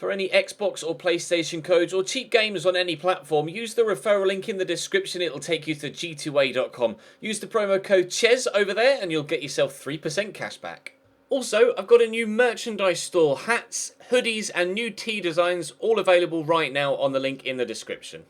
For any Xbox or PlayStation codes or cheap games on any platform, use the referral link in the description. It'll take you to g2a.com. Use the promo code CHES over there and you'll get yourself 3% cash back. Also, I've got a new merchandise store, hats, hoodies and new tee designs, all available right now on the link in the description.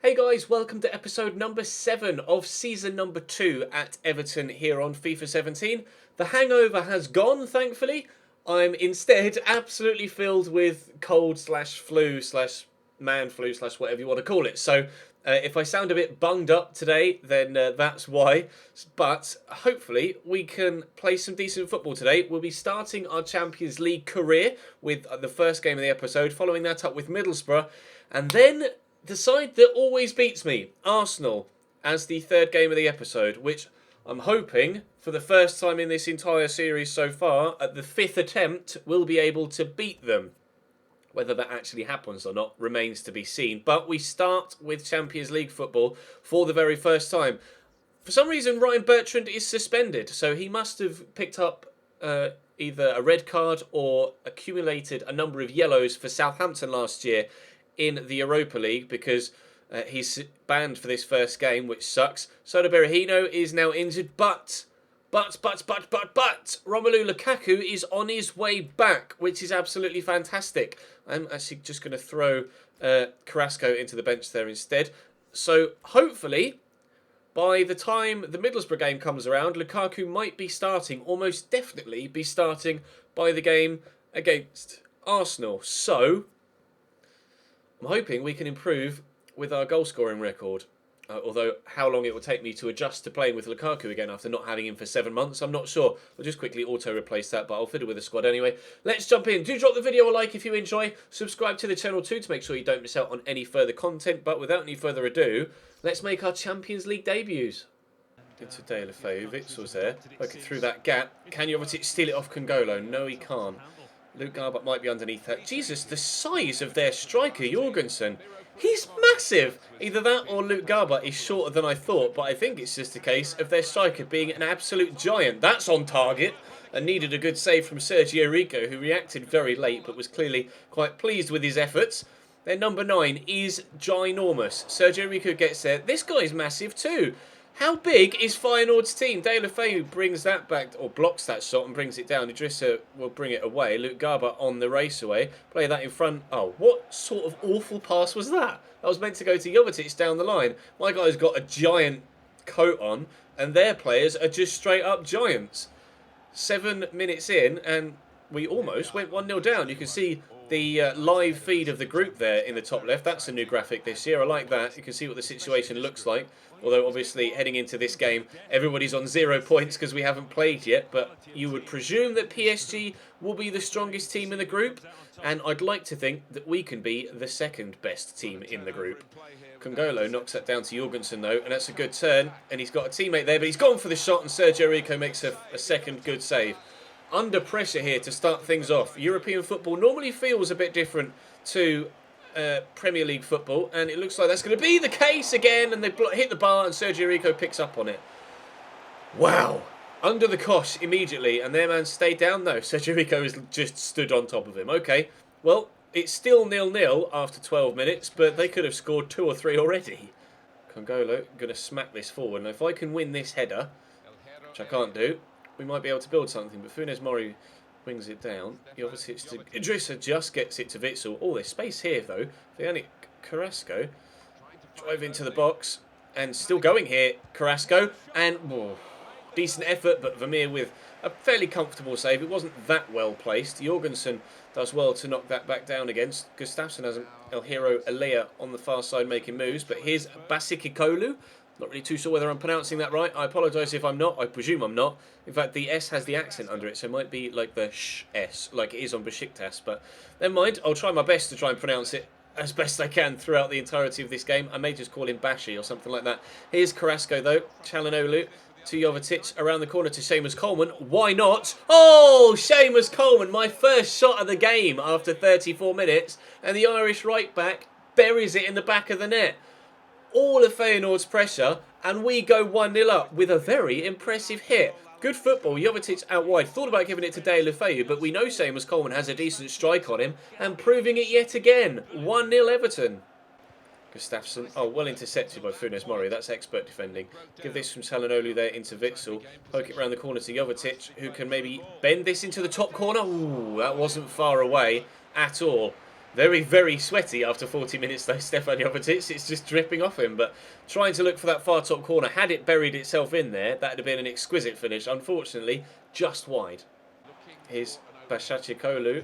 Hey guys, welcome to episode number 7 of season number 2 at Everton here on FIFA 17. The hangover has gone, thankfully. I'm instead absolutely filled with cold/flu/man flu/whatever you want to call it. So if I sound a bit bunged up today, then that's why. But hopefully we can play some decent football today. We'll be starting our Champions League career with the first game of the episode, following that up with Middlesbrough. And then the side that always beats me, Arsenal, as the third game of the episode, which I'm hoping, for the first time in this entire series so far, at the 5th attempt, we'll be able to beat them. Whether that actually happens or not remains to be seen. But we start with Champions League football for the very first time. For some reason, Ryan Bertrand is suspended, so he must have picked up either a red card or accumulated a number of yellows for Southampton last year in the Europa League, because he's banned for this first game, which sucks. Soda Berahino is now injured, but Romelu Lukaku is on his way back, which is absolutely fantastic. I'm actually just going to throw Carrasco into the bench there instead. So hopefully, by the time the Middlesbrough game comes around, Lukaku might be starting, almost definitely be starting by the game against Arsenal. So I'm hoping we can improve with our goal-scoring record. Although how long it will take me to adjust to playing with Lukaku again after not having him for 7 months, I'm not sure. I'll just quickly auto-replace that, but I'll fiddle with the squad anyway. Let's jump in. Do drop the video a like if you enjoy. Subscribe to the channel too to make sure you don't miss out on any further content. But without any further ado, let's make our Champions League debuts. Into De La Feu. Witzel's there. Poking through that gap. Can Jovetic steal it off Congolo? No, he can't. Luke Garbett might be underneath that. Jesus, the size of their striker, Jorgensen. He's massive! Either that or Luke Garbett is shorter than I thought, but I think it's just a case of their striker being an absolute giant. That's on target and needed a good save from Sergio Rico, who reacted very late but was clearly quite pleased with his efforts. Their number 9 is ginormous. Sergio Rico gets there. This guy's massive too. How big is Feyenoord's team? De La Feu brings that back, or blocks that shot and brings it down. Idrissa will bring it away. Luke Garbett on the raceaway. Play that in front. Oh, what sort of awful pass was that? That was meant to go to Jovetic down the line. My guy's got a giant coat on, and their players are just straight up giants. 7 minutes in, and we almost went 1-0 down. You can see the live feed of the group there in the top left. That's a new graphic this year. I like that. You can see what the situation looks like. Although, obviously, heading into this game, everybody's on 0 points because we haven't played yet. But you would presume that PSG will be the strongest team in the group. And I'd like to think that we can be the second best team in the group. Congolo knocks that down to Jorgensen, though. And that's a good turn. And he's got a teammate there. But he's gone for the shot. And Sergio Rico makes a second good save. Under pressure here to start things off. European football normally feels a bit different to Premier League football, and it looks like that's going to be the case again, and they hit the bar and Sergio Rico picks up on it. Wow. Under the cosh immediately, and their man stayed down though. Sergio Rico has just stood on top of him. Okay, well, it's still 0-0 after 12 minutes, but they could have scored 2 or 3 already. Congolo going to smack this forward, and if I can win this header, which I can't do, we might be able to build something, but Funes Mori brings it down. Idrissa just gets it to Witzel. Oh, there's space here, though. Yannick Carrasco. Drive into the box. And still going here, Carrasco. And decent effort, but Vermeer with a fairly comfortable save. It wasn't that well placed. Jorgensen does well to knock that back down against. Gustafsson has El Hero Alea on the far side making moves. But here's Basikikolu. Not really too sure whether I'm pronouncing that right. I apologise if I'm not. I presume I'm not. In fact, the S has the accent under it, so it might be like the sh S, like it is on Besiktas. But never mind. I'll try my best to try and pronounce it as best I can throughout the entirety of this game. I may just call him Bashi or something like that. Here's Carrasco, though. Çalhanoğlu to Jovetic. Around the corner to Seamus Coleman. Why not? Oh, Seamus Coleman. My first shot of the game after 34 minutes. And the Irish right back buries it in the back of the net. All of Feyenoord's pressure, and we go 1-0 up with a very impressive hit. Good football. Jovetic out wide. Thought about giving it to De La Feu, but we know Seamus Coleman has a decent strike on him and proving it yet again. 1-0 Everton. Gustafsson. Oh, well intercepted by Funes Mori. That's expert defending. Give this from Çalhanoğlu there into Witsel. Poke it round the corner to Jovetic, who can maybe bend this into the top corner. Ooh, that wasn't far away at all. Very, very sweaty after 40 minutes though, Stefan Jovetic. It's just dripping off him, but trying to look for that far top corner. Had it buried itself in there, that would have been an exquisite finish. Unfortunately, just wide. Here's Başakşehir.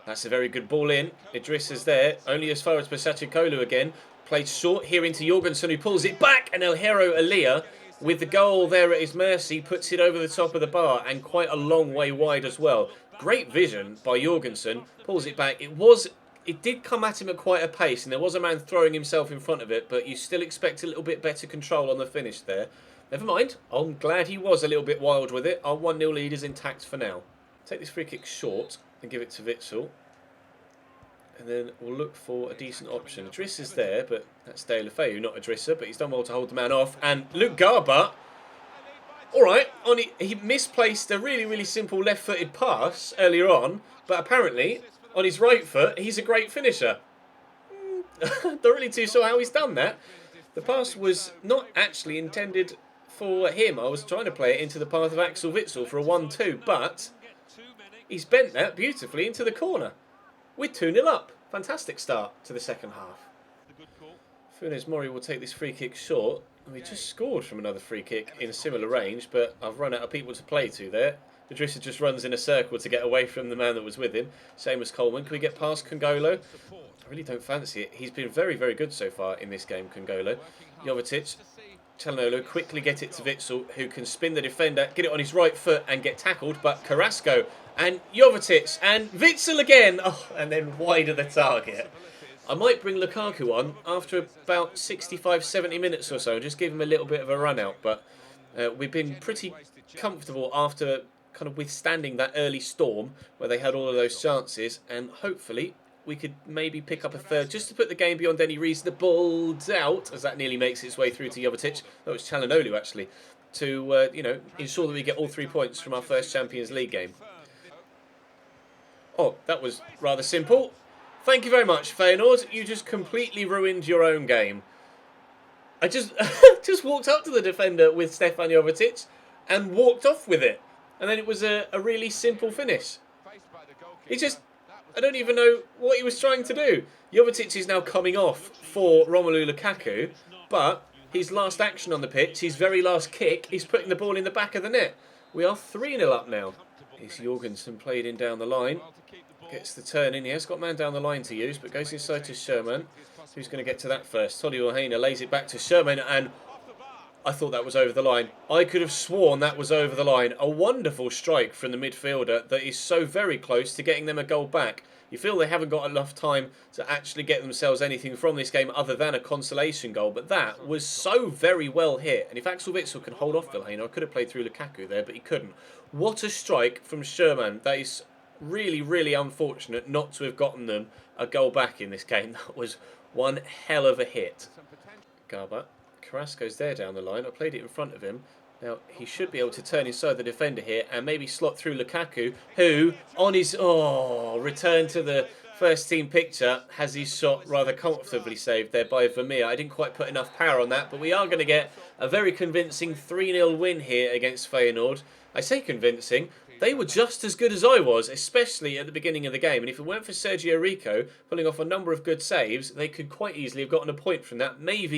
That's a very good ball in. Idris is there, only as far as Başakşehir again. Played short here into Jorgensen, who pulls it back, and El Hierro Aliyah, with the goal there at his mercy, puts it over the top of the bar and quite a long way wide as well. Great vision by Jorgensen, pulls it back. It did come at him at quite a pace, and there was a man throwing himself in front of it, but you still expect a little bit better control on the finish there. Never mind, I'm glad he was a little bit wild with it. Our 1-0 lead is intact for now. Take this free kick short and give it to Witsel. And then we'll look for a decent option. Idris is there, but that's De La Feu, not Idrissa, but he's done well to hold the man off. And Luke Garbutt, alright, he misplaced a really, really simple left-footed pass earlier on, but apparently, on his right foot, he's a great finisher. Not really too sure how he's done that. The pass was not actually intended for him. I was trying to play it into the path of Axel Witsel for a 1-2, but he's bent that beautifully into the corner. We're 2-0 up. Fantastic start to the second half. Funes Mori will take this free kick short. We just scored from another free kick in a similar range, but I've run out of people to play to there. Idrissa just runs in a circle to get away from the man that was with him. Same as Coleman. Can we get past Kongolo? I really don't fancy it. He's been very, very good so far in this game, Kongolo. Jovetic. Çalhanoğlu quickly get it to Witsel, who can spin the defender, get it on his right foot and get tackled, but Carrasco and Jovetic and Witsel again. Oh, and then wide of the target. I might bring Lukaku on after about 65, 70 minutes or so and just give him a little bit of a run out, but we've been pretty comfortable after kind of withstanding that early storm where they had all of those chances, and hopefully we could maybe pick up a third just to put the game beyond any reasonable doubt, as that nearly makes its way through to Jovetic. That was Çalhanoğlu actually, to ensure that we get all 3 points from our first Champions League game. Oh, that was rather simple. Thank you very much, Feyenoord. You just completely ruined your own game. I just just walked up to the defender with Stefan Jovetic and walked off with it. And then it was a really simple finish. I don't even know what he was trying to do. Jovetic is now coming off for Romelu Lukaku, but his last action on the pitch, his very last kick, he's putting the ball in the back of the net. We are 3-0 up now. Here's Jorgensen played in down the line. Gets the turn in. He has got man down the line to use, but goes inside to Sherman. Who's going to get to that first? Tolly Orhena lays it back to Sherman, and I thought that was over the line. I could have sworn that was over the line. A wonderful strike from the midfielder that is so very close to getting them a goal back. You feel they haven't got enough time to actually get themselves anything from this game other than a consolation goal, but that was so very well hit. And if Axel Witsel can hold off Vilhena, I could have played through Lukaku there, but he couldn't. What a strike from Sherman. That is really, really unfortunate not to have gotten them a goal back in this game. That was one hell of a hit. Garbutt. Carrasco's there down the line. I played it in front of him. Now, he should be able to turn inside the defender here and maybe slot through Lukaku, who, on his return to the first team picture, has his shot rather comfortably saved there by Vermeer. I didn't quite put enough power on that, but we are going to get a very convincing 3-0 win here against Feyenoord. I say convincing. They were just as good as I was, especially at the beginning of the game. And if it weren't for Sergio Rico pulling off a number of good saves, they could quite easily have gotten a point from that. Maybe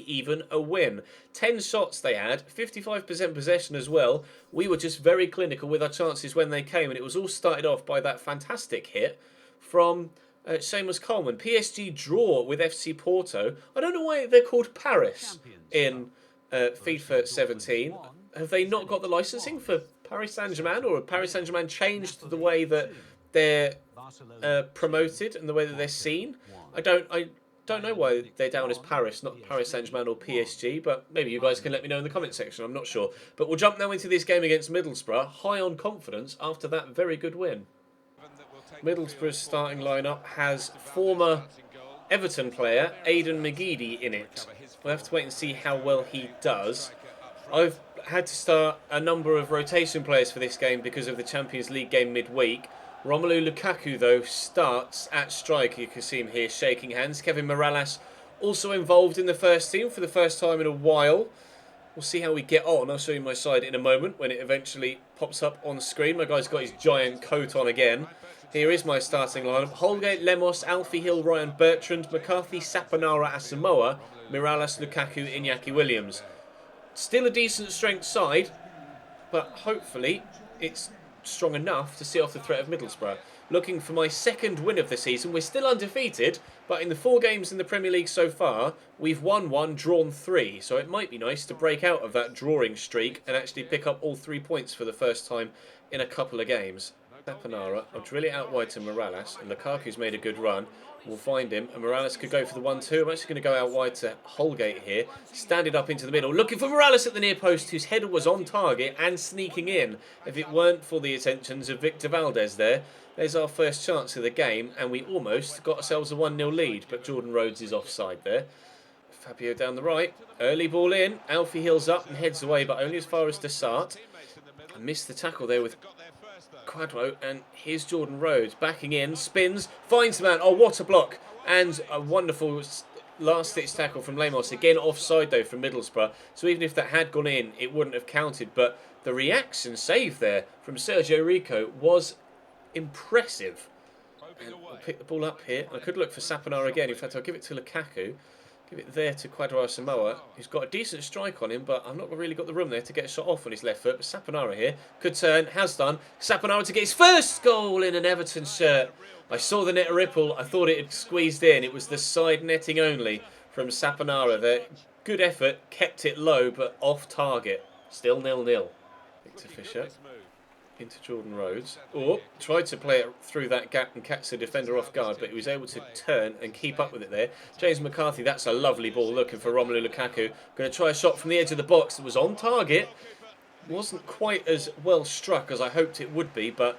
even a win. 10 shots they had, 55% possession as well. We were just very clinical with our chances when they came. And it was all started off by that fantastic hit from Seamus Coleman. PSG draw with FC Porto. I don't know why they're called Paris in FIFA 17. Have they not got the licensing for Paris Saint-Germain, or have Paris Saint-Germain changed the way that they're promoted and the way that they're seen? I don't know why they're down as Paris, not Paris Saint-Germain or PSG, but maybe you guys can let me know in the comment section. I'm not sure. But we'll jump now into this game against Middlesbrough, high on confidence after that very good win. Middlesbrough's starting lineup has former Everton player Aidan McGeady in it. We'll have to wait and see how well he does. I've had to start a number of rotation players for this game because of the Champions League game midweek. Romelu Lukaku, though, starts at strike. You can see him here shaking hands. Kevin Morales also involved in the first team for the first time in a while. We'll see how we get on. I'll show you my side in a moment when it eventually pops up on screen. My guy's got his giant coat on again. Here is my starting lineup. Holgate, Lemos, Alfie Hill, Ryan Bertrand, McCarthy, Saponara, Asamoah, Morales, Lukaku, Iñaki Williams. Still a decent strength side, but hopefully it's strong enough to see off the threat of Middlesbrough. Looking for my second win of the season. We're still undefeated, but in the 4 games in the Premier League so far, we've won 1, drawn 3. So it might be nice to break out of that drawing streak and actually pick up all 3 points for the first time in a couple of games. Saponara, I'll drill it out wide to Morales, and Lukaku's made a good run. We'll find him, and Morales could go for the 1-2. I'm actually going to go out wide to Holgate here. Stand it up into the middle, looking for Morales at the near post, whose header was on target and sneaking in. If it weren't for the attentions of Victor Valdez there's our first chance of the game, and we almost got ourselves a 1-0 lead, but Jordan Rhodes is offside there. Fabio down the right, early ball in, Alfie Hill's up and heads away, but only as far as Desart. I missed the tackle there with Quadro, and here's Jordan Rhodes backing in, spins, finds the man. Oh, what a block! And a wonderful last-ditch tackle from Lemos. Again, offside though from Middlesbrough. So even if that had gone in, it wouldn't have counted. But the reaction save there from Sergio Rico was impressive. And we'll pick the ball up here. I could look for Saponara again. In fact, I'll give it to Lukaku. Give it there to Quadro Asamoah, who's got a decent strike on him, but I've not really got the room there to get a shot off on his left foot. But Saponara here could turn, has done. Saponara to get his first goal in an Everton shirt. I saw the net ripple. I thought it had squeezed in. It was the side netting only from Saponara there. Good effort, kept it low, but off target. Still 0-0. Victor Fisher into Jordan Rhodes. Or tried to play it through that gap and catch the defender off guard, but he was able to turn and keep up with it there. James McCarthy, that's a lovely ball, looking for Romelu Lukaku. Going to try a shot from the edge of the box that was on target. Wasn't quite as well struck as I hoped it would be, but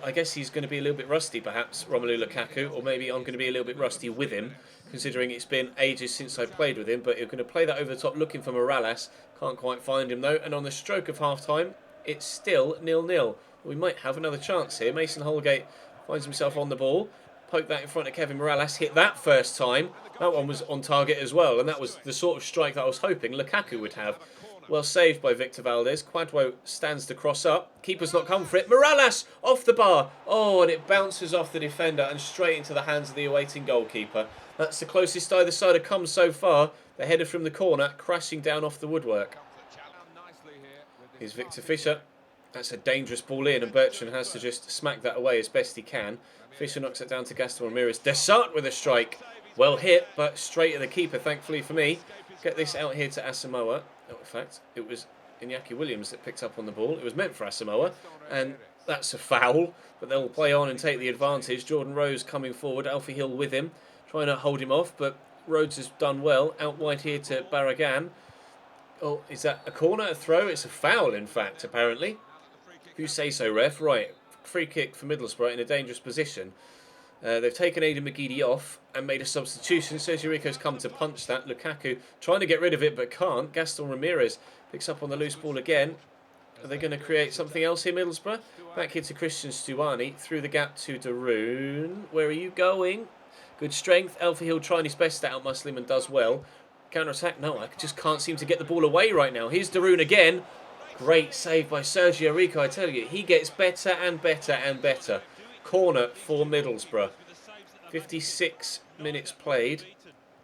I guess he's going to be a little bit rusty perhaps, Romelu Lukaku, or maybe I'm going to be a little bit rusty with him, considering it's been ages since I played with him. But you're going to play that over the top, looking for Morales. Can't quite find him though, and on the stroke of half-time, it's still 0-0. We might have another chance here. Mason Holgate finds himself on the ball. Poke that in front of Kevin Morales. Hit that first time. That one was on target as well. And that was the sort of strike that I was hoping Lukaku would have. Well saved by Victor Valdez. Quadro stands to cross up. Keeper's not come for it. Morales off the bar. Oh, and it bounces off the defender and straight into the hands of the awaiting goalkeeper. That's the closest either side have come so far. The header from the corner crashing down off the woodwork. Here's Victor Fisher. That's a dangerous ball in, and Bertrand has to just smack that away as best he can. Fisher knocks it down to Gaston Ramirez. Desart with a strike. Well hit, but straight at the keeper, thankfully for me. Get this out here to Asamoah. Oh, in fact, it was Iñaki Williams that picked up on the ball. It was meant for Asamoah, and that's a foul. But they'll play on and take the advantage. Jordan Rhodes coming forward. Alfie Hill with him, trying to hold him off, but Rhodes has done well. Out wide here to Barragan. Oh, is that a corner, a throw? It's a foul, in fact, apparently. If you say so, ref. Right, free kick for Middlesbrough in a dangerous position. They've taken Aidan McGeady off and made a substitution. Sergio Rico's come to punch that. Lukaku trying to get rid of it, but can't. Gaston Ramirez picks up on the loose ball again. Are they going to create something else here, Middlesbrough? Back here to Christian Stuani. Through the gap to Daroon. Where are you going? Good strength. Alfie Hill trying his best to outmuscle him and does well. Counter-attack, no, I just can't seem to get the ball away right now. Here's Daroon again. Great save by Sergio Rico, I tell you. He gets better and better and better. Corner for Middlesbrough. 56 minutes played.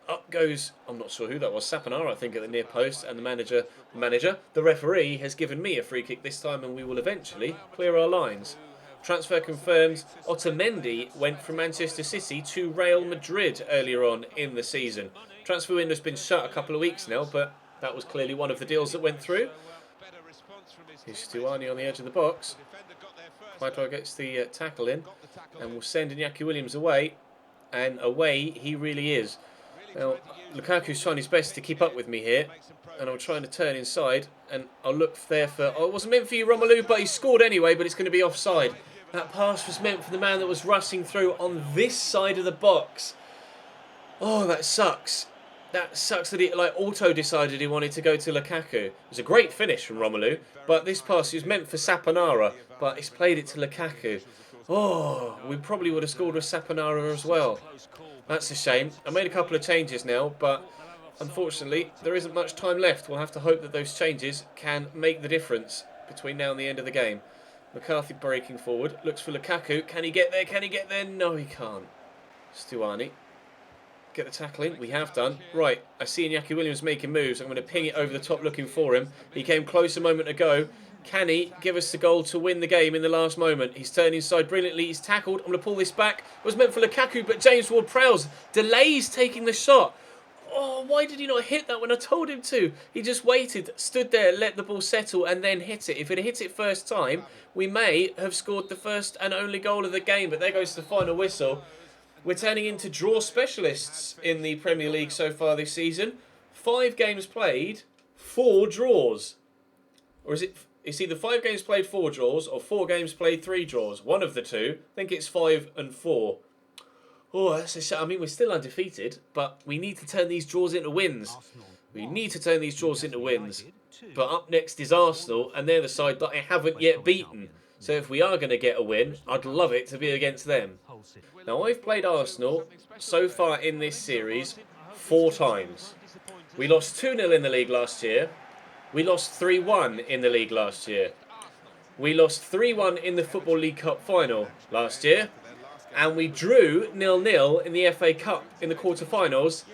Up goes, I'm not sure who that was, Saponara, I think, at the near post. And the referee, has given me a free kick this time, and we will eventually clear our lines. Transfer confirmed. Otamendi went from Manchester City to Real Madrid earlier on in the season. Transfer window's been shut a couple of weeks now, but that was clearly one of the deals that went through. Here's Stuani on the edge of the box. Quadro gets the tackle in, and will send Iñaki Williams away. And away he really is. Now, Lukaku's trying his best to keep up with me here, and I'm trying to turn inside, and I'll look there for... Oh, it wasn't meant for you, Romelu, but he scored anyway, but it's going to be offside. That pass was meant for the man that was rushing through on this side of the box. Oh, that sucks. That sucks that he auto decided he wanted to go to Lukaku. It was a great finish from Romelu, but this pass was meant for Saponara, but he's played it to Lukaku. Oh, we probably would have scored with Saponara as well. That's a shame. I made a couple of changes now, but unfortunately there isn't much time left. We'll have to hope that those changes can make the difference between now and the end of the game. McCarthy breaking forward, looks for Lukaku. Can he get there? Can he get there? No, he can't. Stuani. Get the tackle in. We have done. Right, I see Iñaki Williams making moves. I'm going to ping it over the top looking for him. He came close a moment ago. Can he give us the goal to win the game in the last moment? He's turned inside brilliantly. He's tackled. I'm going to pull this back. It was meant for Lukaku, but James Ward-Prowse delays taking the shot. Oh, why did he not hit that when I told him to? He just waited, stood there, let the ball settle, and then hit it. If he'd hit it first time, we may have scored the first and only goal of the game. But there goes the final whistle. We're turning into draw specialists in the Premier League so far this season. 5 games played, 4 draws. Or is it... It's either 5 games played, 4 draws, or 4 games played, 3 draws. One of the two. I think it's 5 and 4. Oh, that's a shame. I mean, we're still undefeated, but we need to turn these draws into wins. We need to turn these draws into wins. But up next is Arsenal, and they're the side that I haven't yet beaten. So if we are going to get a win, I'd love it to be against them. Now, I've played Arsenal so far in this series 4 times. We lost 2-0 in the league last year. We lost 3-1 in the league last year. We lost 3-1 in the Football League Cup final last year. And we drew 0-0 in the FA Cup in the quarter-finals.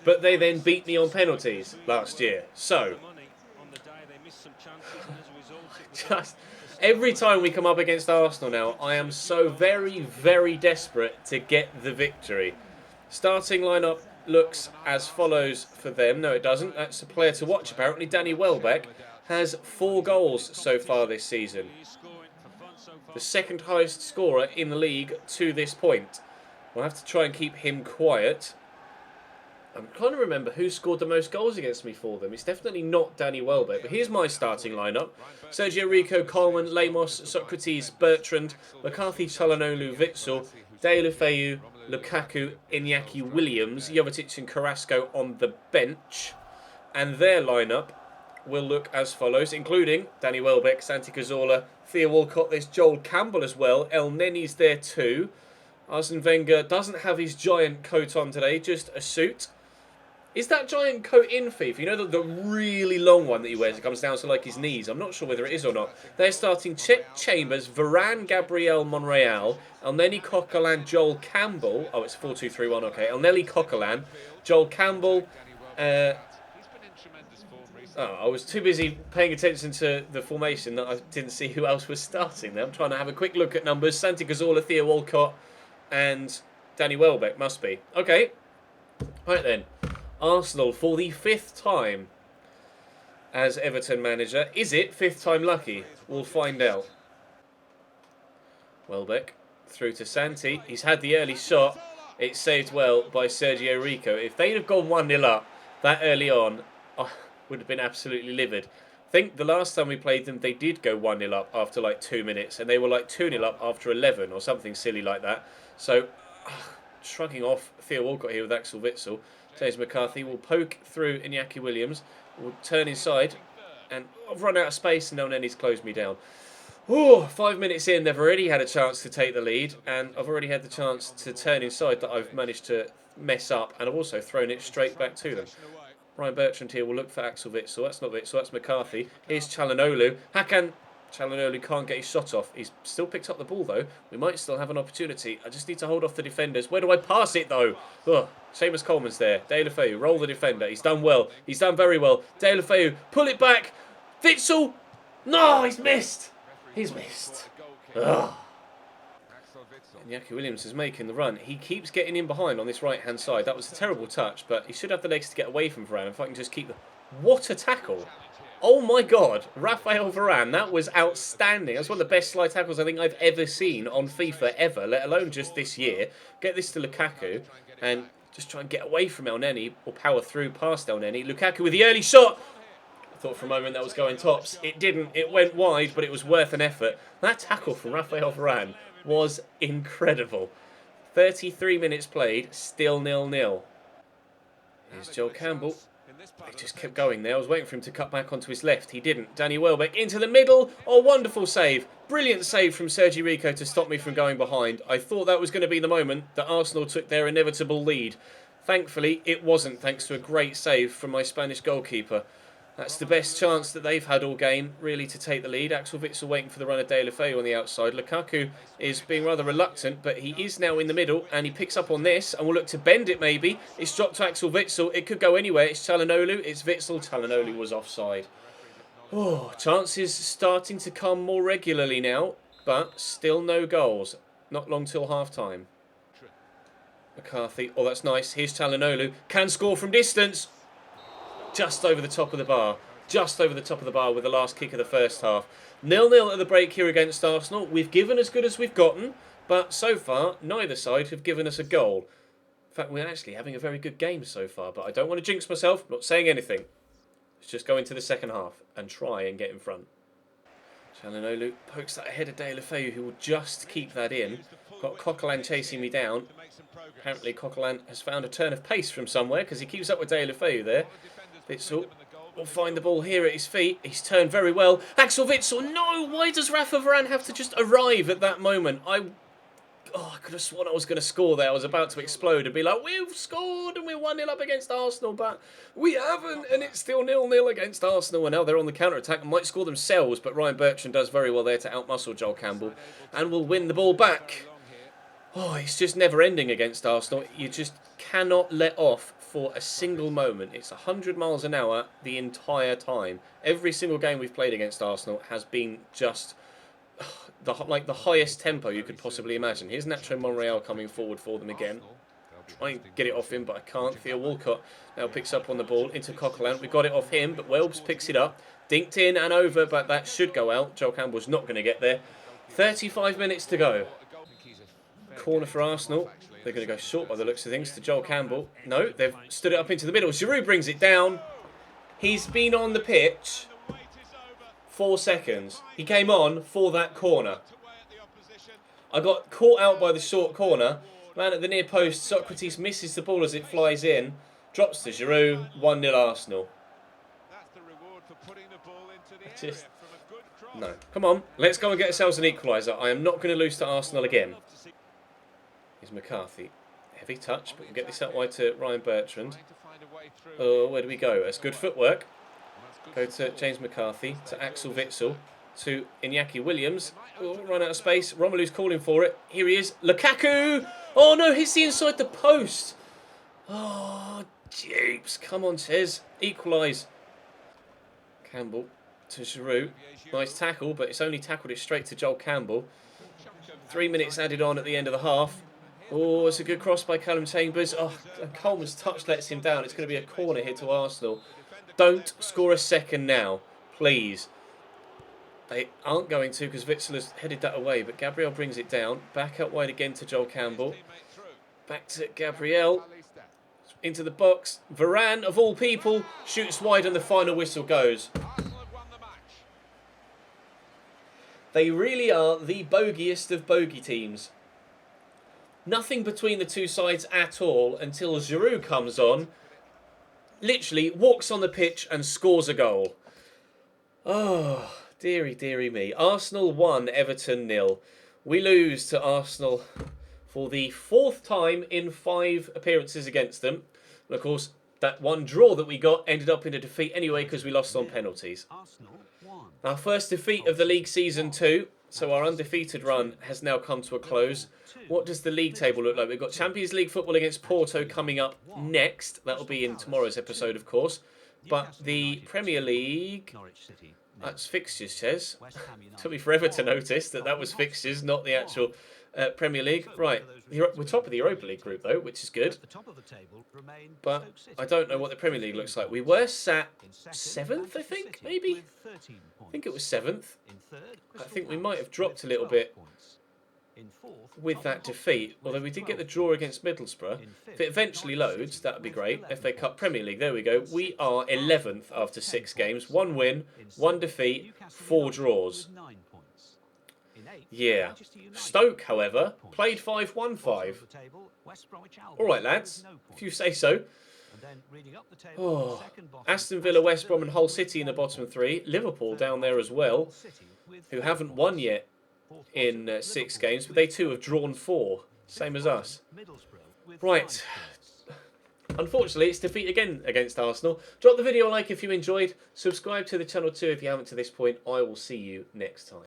But they then beat me on penalties last year. So, just... every time we come up against Arsenal now, I am so very, very desperate to get the victory. Starting lineup looks as follows for them. No, it doesn't. That's a player to watch, apparently. Danny Welbeck has 4 goals so far this season. The second highest scorer in the league to this point. We'll have to try and keep him quiet. I'm trying to remember who scored the most goals against me for them. It's definitely not Danny Welbeck. But here's my starting lineup. Sergio Rico, Coleman, Lemos, Socrates, Bertrand, McCarthy, Çalhanoğlu, Witsel, Deulofeu, Lukaku, Iñaki Williams, Jovetic and Carrasco on the bench. And their lineup will look as follows, including Danny Welbeck, Santi Cazorla, Theo Walcott, there's Joel Campbell as well. El Neni's there too. Arsene Wenger doesn't have his giant coat on today, just a suit. Is that giant coat in FIFA? You know the really long one that he wears? It comes down to like his knees. I'm not sure whether it is or not. They're starting Chet Chambers, Varane, Gabriel Monreal, Elneny Coquelin, Joel Campbell. Oh, it's 4-2-3-1, okay. Elneny Coquelin, Joel Campbell. I was too busy paying attention to the formation that I didn't see who else was starting there. I'm trying to have a quick look at numbers. Santi Cazorla, Theo Walcott, and Danny Welbeck must be. Okay. Right then. Arsenal for the 5th time as Everton manager. Is it 5th time lucky? We'll find out. Welbeck through to Santi. He's had the early shot. It's saved well by Sergio Rico. If they'd have gone 1-0 up that early on, I would have been absolutely livid. I think the last time we played them, they did go 1-0 up after like 2 minutes, and they were like 2-0 up after 11 or something silly like that. So, shrugging off Theo Walcott here with Axel Witsel. James McCarthy will poke through Iñaki Williams, will turn inside, and I've run out of space, and Elneny's closed me down. Oh, 5 minutes in, they've already had a chance to take the lead, and I've already had the chance to turn inside that I've managed to mess up, and I've also thrown it straight back to them. Ryan Bertrand here will look for Axel Witsel. That's not Witsel, that's McCarthy. Here's Çalhanoğlu. Hakan Çalhanoğlu can't get his shot off. He's still picked up the ball, though. We might still have an opportunity. I just need to hold off the defenders. Where do I pass it, though? Ugh. Seamus Coleman's there. Deulofeu, roll the defender. He's done well. He's done very well. Deulofeu, pull it back. Witsel! No, he's missed. He's missed. Ugh. Iñaki Williams is making the run. He keeps getting in behind on this right-hand side. That was a terrible touch, but he should have the legs to get away from Varane. If I can just keep the... What a tackle. Oh my God, Raphael Varane, that was outstanding. That's one of the best slide tackles I think I've ever seen on FIFA ever, let alone just this year. Get this to Lukaku and just try and get away from Elneny or power through past Elneny. Lukaku with the early shot. I thought for a moment that was going tops. It didn't. It went wide, but it was worth an effort. That tackle from Raphael Varane was incredible. 33 minutes played, still 0-0. Here's Joel Campbell. He just kept going there. I was waiting for him to cut back onto his left. He didn't. Danny Welbeck into the middle. Oh, wonderful save. Brilliant save from Sergi Rico to stop me from going behind. I thought that was going to be the moment that Arsenal took their inevitable lead. Thankfully, it wasn't, thanks to a great save from my Spanish goalkeeper. That's the best chance that they've had all game, really, to take the lead. Axel Witsel waiting for the run of Deulofeu on the outside. Lukaku is being rather reluctant, but he is now in the middle, and he picks up on this, and will look to bend it maybe. It's dropped to Axel Witsel. It could go anywhere. It's Çalhanoğlu. It's Witsel. Çalhanoğlu was offside. Oh, chances starting to come more regularly now, but still no goals. Not long till half-time. McCarthy. Oh, that's nice. Here's Çalhanoğlu. Can score from distance. Just over the top of the bar. Just over the top of the bar with the last kick of the first half. 0-0 at the break here against Arsenal. We've given as good as we've gotten, but so far, neither side have given us a goal. In fact, we're actually having a very good game so far, but I don't want to jinx myself. I'm not saying anything. Let's just go into the second half and try and get in front. Çalhanoğlu pokes that ahead of Deulofeu, who will just keep that in. Got Coquelin chasing me down. Apparently Coquelin has found a turn of pace from somewhere because he keeps up with Deulofeu there. Witsel will find the ball here at his feet. He's turned very well. Axel Witsel, no! Why does Rafa Varane have to just arrive at that moment? I could have sworn I was going to score there. I was about to explode and be like, we've scored and we're 1-0 up against Arsenal, but we haven't, and it's still 0-0 against Arsenal, and now they're on the counter-attack and might score themselves, but Ryan Bertrand does very well there to outmuscle Joel Campbell and will win the ball back. Oh, it's just never ending against Arsenal. You just cannot let off for a single moment. It's 100 miles an hour the entire time. Every single game we've played against Arsenal has been just the highest tempo you could possibly imagine. Here's Nacho Monreal coming forward for them again. Try and get it off him, but I can't. Theo Walcott now picks up on the ball into Coquelin. We got it off him, but Welbs picks it up. Dinked in and over, but that should go out. Joel Campbell's not going to get there. 35 minutes to go. Corner for Arsenal. They're going to go short by the looks of things to Joel Campbell. No, they've stood it up into the middle. Giroud brings it down. He's been on the pitch 4 seconds. He came on for that corner. I got caught out by the short corner. Man at the near post, Socrates misses the ball as it flies in. Drops to Giroud. 1-0 Arsenal. Just, no. Come on, let's go and get ourselves an equaliser. I am not going to lose to Arsenal again. Here's McCarthy. Heavy touch, but we'll get this out wide to Ryan Bertrand. Oh, where do we go? That's good footwork. Go to James McCarthy, to Axel Witsel, to Iñaki Williams. Oh, run out of space. Romelu's calling for it. Here he is. Lukaku! Oh no, hits the inside the post. Oh, jeeps. Come on, Ches. Equalise. Campbell to Giroud. Nice tackle, but it's only tackled it straight to Joel Campbell. 3 minutes added on at the end of the half. Oh, it's a good cross by Callum Chambers. Oh, Coleman's touch lets him down. It's going to be a corner here to Arsenal. Don't score a second now, please. They aren't going to because Witsel has headed that away, but Gabriel brings it down. Back out wide again to Joel Campbell. Back to Gabriel. Into the box. Varane, of all people, shoots wide and the final whistle goes. They really are the bogiest of bogey teams. Nothing between the two sides at all until Giroud comes on, literally walks on the pitch and scores a goal. Oh, dearie, dearie me. Arsenal 1, Everton 0. We lose to Arsenal for the 4th time in 5 appearances against them. And of course, that one draw that we got ended up in a defeat anyway because we lost on penalties. Our first defeat of the league season 2. So our undefeated run has now come to a close. What does the league table look like? We've got Champions League football against Porto coming up next. That'll be in tomorrow's episode, of course. But the Premier League... That's fixtures, Ches. Took me forever to notice that was fixtures, not the actual Premier League. Right, we're top of the Europa League group, though, which is good. But I don't know what the Premier League looks like. We were sat 7th, I think, maybe? I think it was 7th. I think we might have dropped a little bit with that defeat, although we did get the draw against Middlesbrough. If it eventually loads, that would be great. FA Cup Premier League, there we go. We are 11th after 6 games. 1 win, 1 defeat, 4 draws. Yeah. Stoke, however, played 5-1-5. All right, lads, if you say so. Oh, Aston Villa, West Brom and Hull City in the bottom three. Liverpool down there as well, who haven't won yet in 6 games, but they too have drawn 4, same as us. Right. Unfortunately, it's defeat again against Arsenal. Drop the video a like if you enjoyed. Subscribe to the channel too if you haven't to this point. I will see you next time.